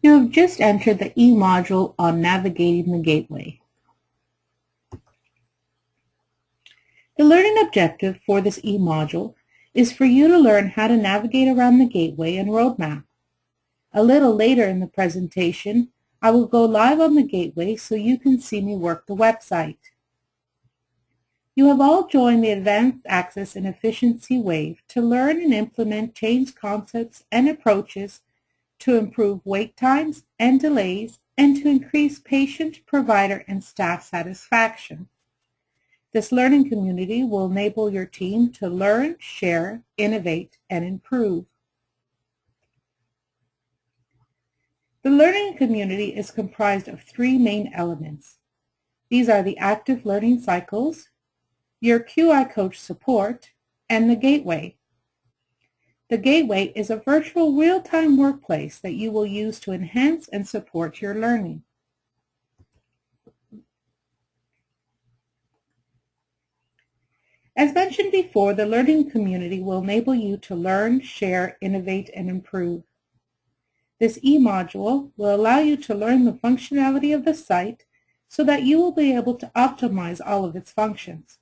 You have just entered the e-module on navigating the gateway. The learning objective for this e-module is for you to learn how to navigate around the gateway and roadmap. A little later in the presentation, I will go live on the gateway so you can see me work the website. You have all joined the Advanced Access and Efficiency Wave to learn and implement change concepts and approaches to improve wait times and delays and to increase patient, provider, and staff satisfaction. This learning community will enable your team to learn, share, innovate, and improve. The learning community is comprised of three main elements. These are the active learning cycles, your QI coach support, and the gateway. The gateway is a virtual real-time workplace that you will use to enhance and support your learning. As mentioned before, the learning community will enable you to learn, share, innovate, and improve. This e-module will allow you to learn the functionality of the site so that you will be able to optimize all of its functions.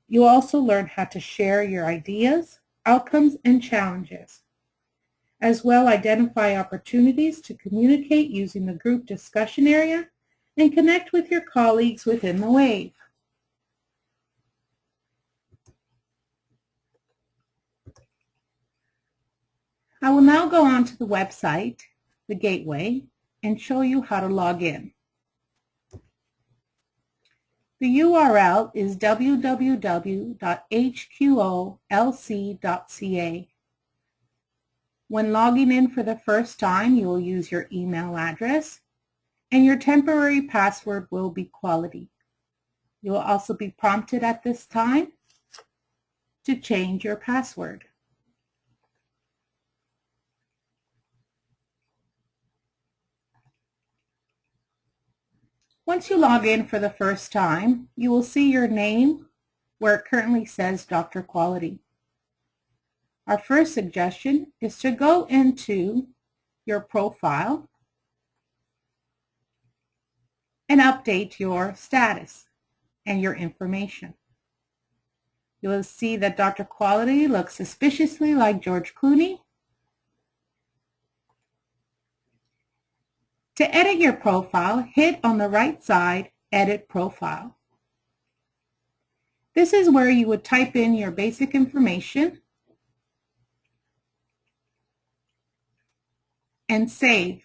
You will also learn how to share your ideas, outcomes, and challenges. As well, identify opportunities to communicate using the group discussion area and connect with your colleagues within the WAVE. I will now go on to the website, the gateway, and show you how to log in. The URL is www.hqolc.ca. When logging in for the first time, you will use your email address, and your temporary password will be quality. You will also be prompted at this time to change your password. Once you log in for the first time, you will see your name where it currently says Dr. Quality. Our first suggestion is to go into your profile and update your status and your information. You will see that Dr. Quality looks suspiciously like George Clooney. To edit your profile, hit on the right side, Edit Profile. This is where you would type in your basic information and save.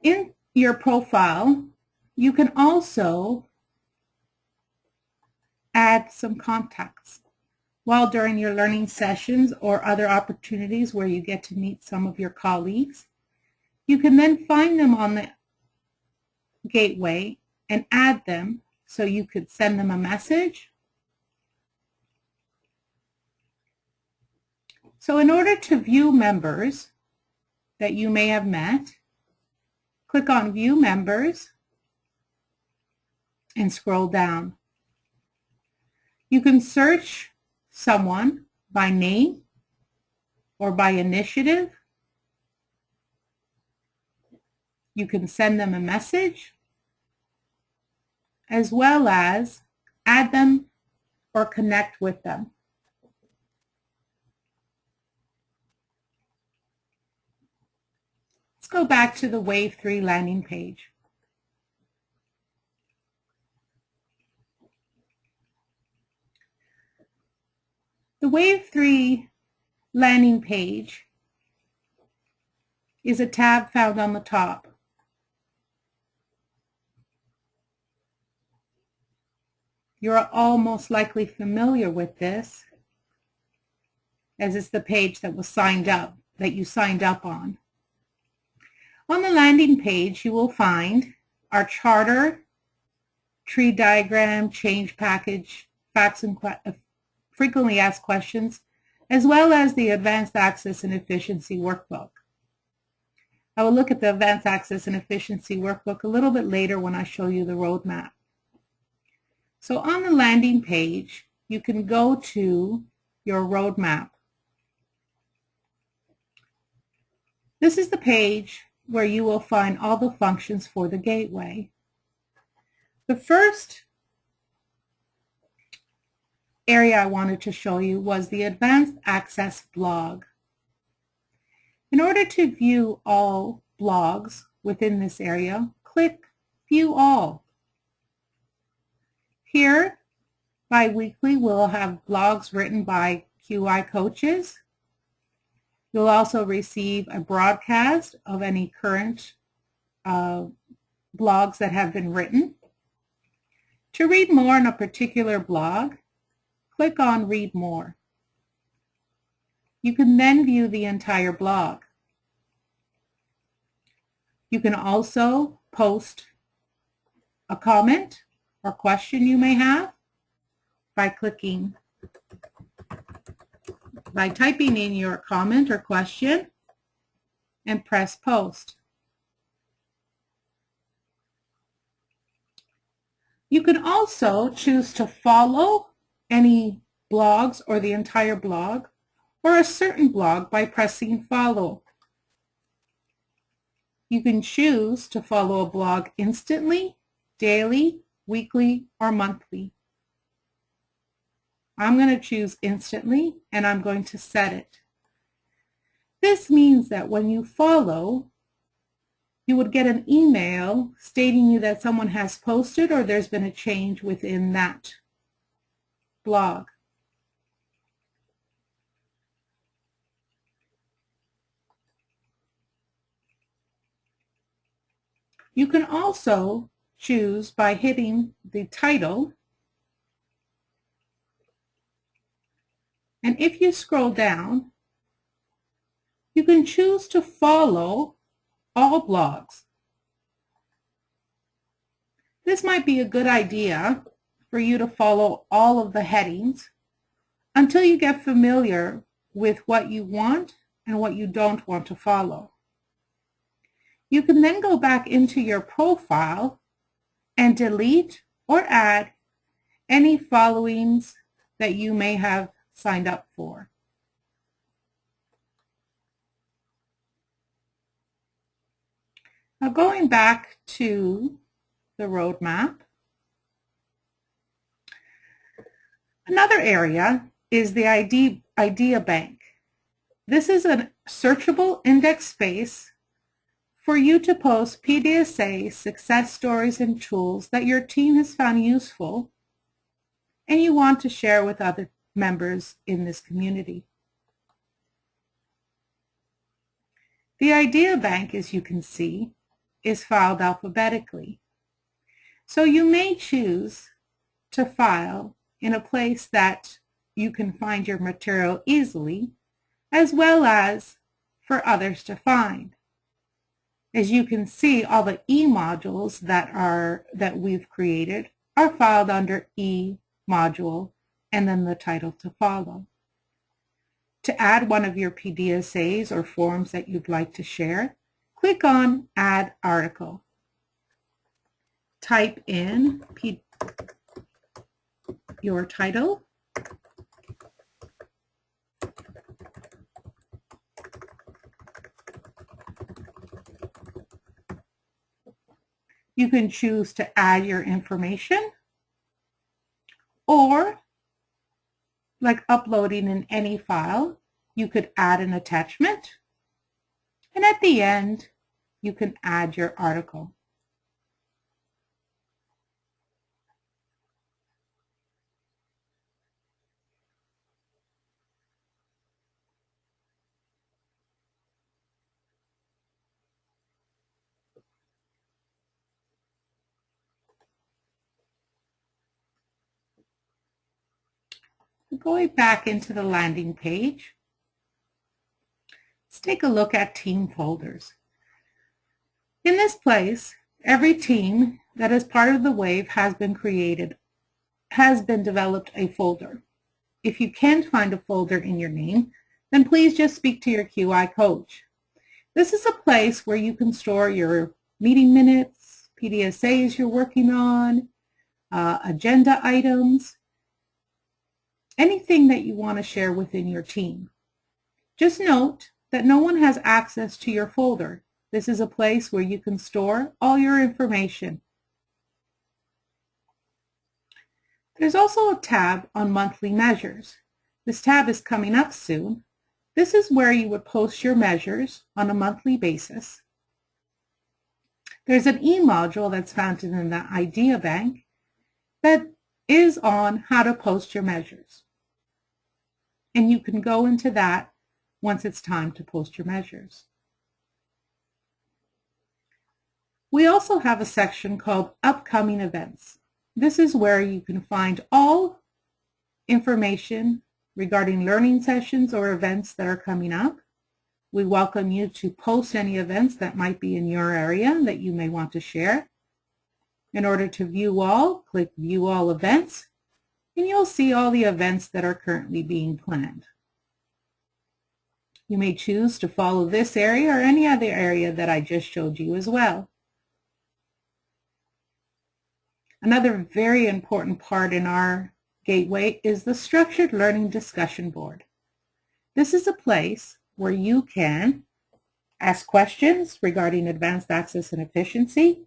In your profile, you can also add some contacts. While during your learning sessions or other opportunities where you get to meet some of your colleagues, you can then find them on the gateway and add them so you could send them a message. So in order to view members that you may have met, click on View Members and scroll down. You can search someone by name or by initiative. You can send them a message, as well as add them or connect with them. Let's go back to the Wave 3 landing page. The Wave 3 landing page is a tab found on the top. You're all most likely familiar with this, as it's the page that was signed up, that you signed up on. On the landing page, you will find our charter, tree diagram, change package, facts and frequently asked questions, as well as the Advanced Access and Efficiency Workbook. I will look at the Advanced Access and Efficiency Workbook a little bit later when I show you the roadmap. So on the landing page, you can go to your roadmap. This is the page where you will find all the functions for the gateway. The first area I wanted to show you was the Advanced Access blog. In order to view all blogs within this area, click View All. Here, bi-weekly, we'll have blogs written by QI coaches. You'll also receive a broadcast of any current blogs that have been written. To read more on a particular blog, click on Read More. You can then view the entire blog. You can also post a comment or question you may have by typing in your comment or question and press Post. You can also choose to follow any blogs or the entire blog or a certain blog by pressing Follow. You can choose to follow a blog instantly, daily, weekly, or monthly. I'm going to choose instantly and I'm going to set it. This means that when you follow, you would get an email stating you that someone has posted or there's been a change within that blog. You can also choose by hitting the title, and if you scroll down, you can choose to follow all blogs. This might be a good idea for you to follow all of the headings until you get familiar with what you want and what you don't want to follow. You can then go back into your profile and delete or add any followings that you may have signed up for. Now going back to the roadmap, another area is the Idea Bank. This is a searchable index space for you to post PDSA success stories and tools that your team has found useful and you want to share with other members in this community. The Idea Bank, as you can see, is filed alphabetically. So you may choose to file in a place that you can find your material easily, as well as for others to find. As you can see, all the E modules that we've created are filed under E module and then the title to follow. To add one of your PDSAs or forms that you'd like to share, click on Add Article. Type in your title, you can choose to add your information, or like uploading in any file, you could add an attachment, and at the end you can add your article. Going back into the landing page, let's take a look at team folders. In this place, every team that is part of the WAVE has been developed a folder. If you can't find a folder in your name, then please just speak to your QI coach. This is a place where you can store your meeting minutes, PDSAs you're working on, agenda items, anything that you want to share within your team. Just note that no one has access to your folder. This is a place where you can store all your information. There's also a tab on monthly measures. This tab is coming up soon. This is where you would post your measures on a monthly basis. There's an e-module that's found in the Idea Bank that is on how to post your measures. And you can go into that once it's time to post your measures. We also have a section called Upcoming Events. This is where you can find all information regarding learning sessions or events that are coming up. We welcome you to post any events that might be in your area that you may want to share. In order to view all, click View All Events, and you'll see all the events that are currently being planned. You may choose to follow this area or any other area that I just showed you as well. Another very important part in our Gateway is the Structured Learning Discussion Board. This is a place where you can ask questions regarding advanced access and efficiency.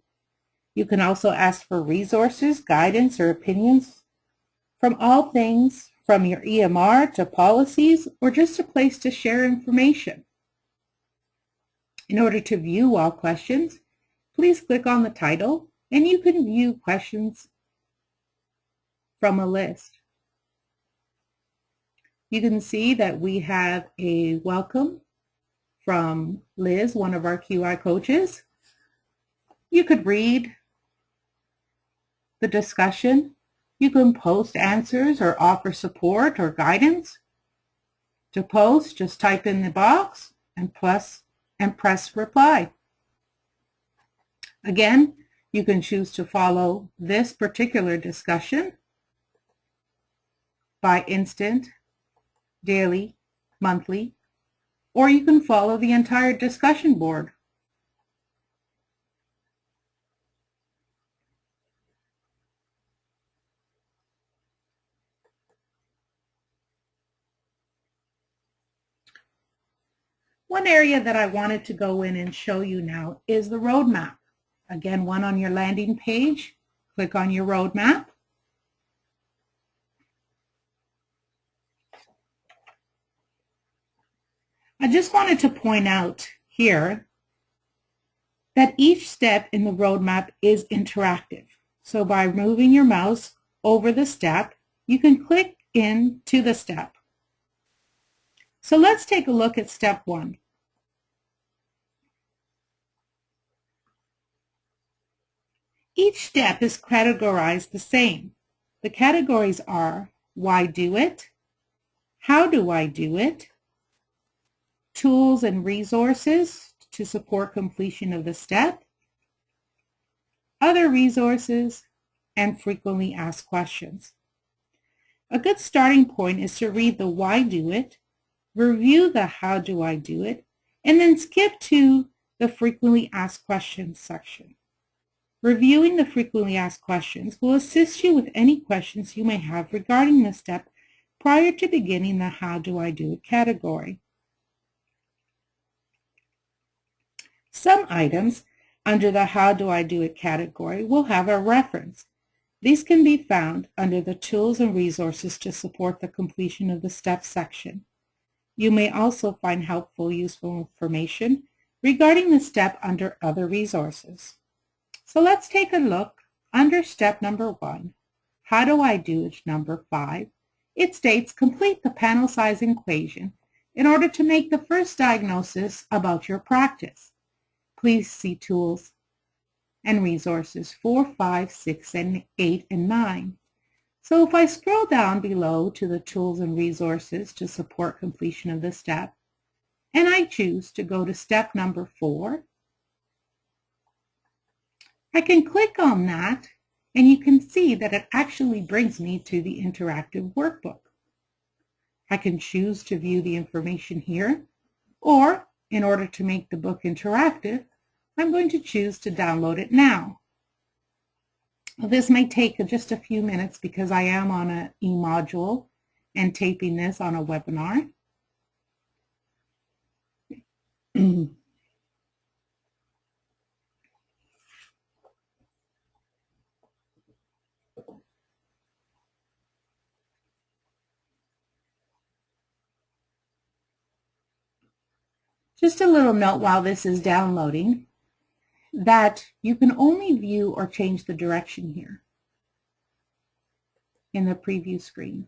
You can also ask for resources, guidance, or opinions from all things from your EMR to policies, or just a place to share information. In order to view all questions, please click on the title and you can view questions from a list. You can see that we have a welcome from Liz, one of our QI coaches. You could read the discussion. You can post answers or offer support or guidance. To post, just type in the box and press reply. Again, you can choose to follow this particular discussion by instant, daily, monthly, or you can follow the entire discussion board. One area that I wanted to go in and show you now is the roadmap. Again, one on your landing page, click on your roadmap. I just wanted to point out here that each step in the roadmap is interactive. So by moving your mouse over the step, you can click into the step. So let's take a look at step 1. Each step is categorized the same. The categories are why do it, how do I do it, tools and resources to support completion of the step, other resources, and frequently asked questions. A good starting point is to read the why do it, review the how do I do it, and then skip to the frequently asked questions section. Reviewing the frequently asked questions will assist you with any questions you may have regarding the step prior to beginning the how do I do it category. Some items under the how do I do it category will have a reference. These can be found under the tools and resources to support the completion of the step section. You may also find helpful, useful information regarding the step under other resources. So let's take a look under step number 1, how do I do it number 5. It states complete the panel size equation in order to make the first diagnosis about your practice. Please see tools and resources 4, 5, 6, and 8, and 9. So if I scroll down below to the tools and resources to support completion of the step, and I choose to go to step number 4, I can click on that and you can see that it actually brings me to the interactive workbook. I can choose to view the information here, or in order to make the book interactive, I'm going to choose to download it now. This may take just a few minutes because I am on an e-module and taping this on a webinar. Just a little note while this is downloading that you can only view or change the direction here in the preview screen.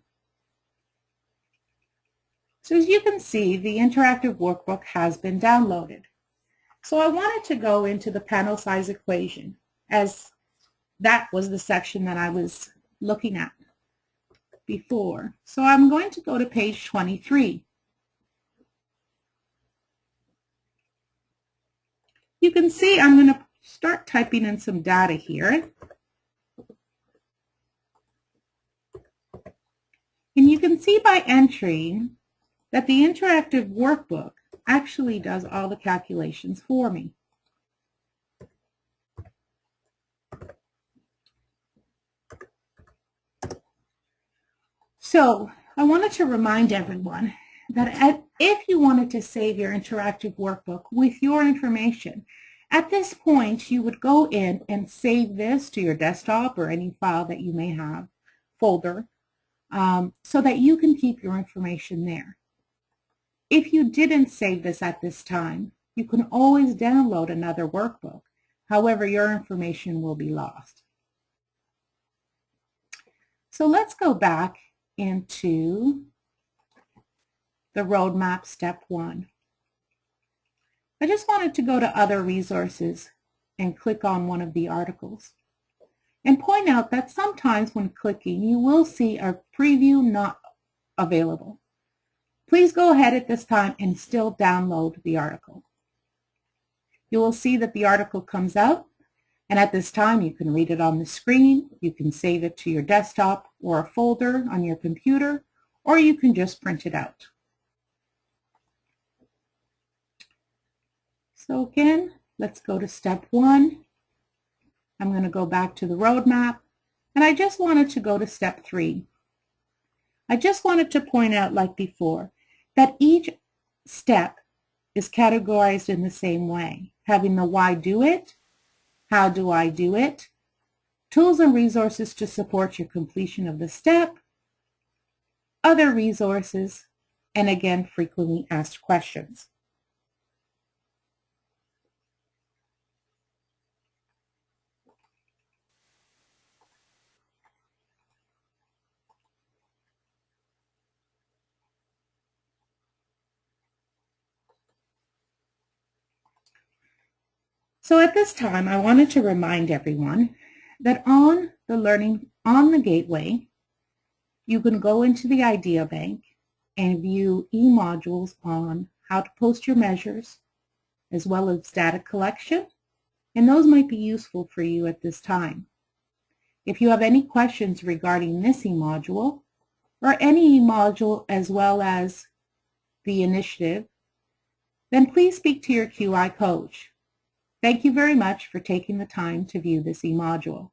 So as you can see, the interactive workbook has been downloaded. So I wanted to go into the panel size equation, as that was the section that I was looking at before. So I'm going to go to page 23. You can see I'm going to start typing in some data here. And you can see by entering that the interactive workbook actually does all the calculations for me. So I wanted to remind everyone that if you wanted to save your interactive workbook with your information, at this point you would go in and save this to your desktop or any file that you may have, folder, so that you can keep your information there. If you didn't save this at this time, you can always download another workbook. However, your information will be lost. So let's go back into the roadmap step 1. I just wanted to go to other resources and click on one of the articles and point out that sometimes when clicking you will see a preview not available. Please go ahead at this time and still download the article. You will see that the article comes out, and at this time you can read it on the screen, you can save it to your desktop or a folder on your computer, or you can just print it out. So again, let's go to step 1. I'm going to go back to the roadmap, and I just wanted to go to step 3. I just wanted to point out, like before, that each step is categorized in the same way, having the why do it, how do I do it, tools and resources to support your completion of the step, other resources, and again, frequently asked questions. So at this time, I wanted to remind everyone that on the Gateway, you can go into the Idea Bank and view e-modules on how to post your measures, as well as data collection, and those might be useful for you at this time. If you have any questions regarding this e-module, or any e-module as well as the initiative, then please speak to your QI coach. Thank you very much for taking the time to view this e-module.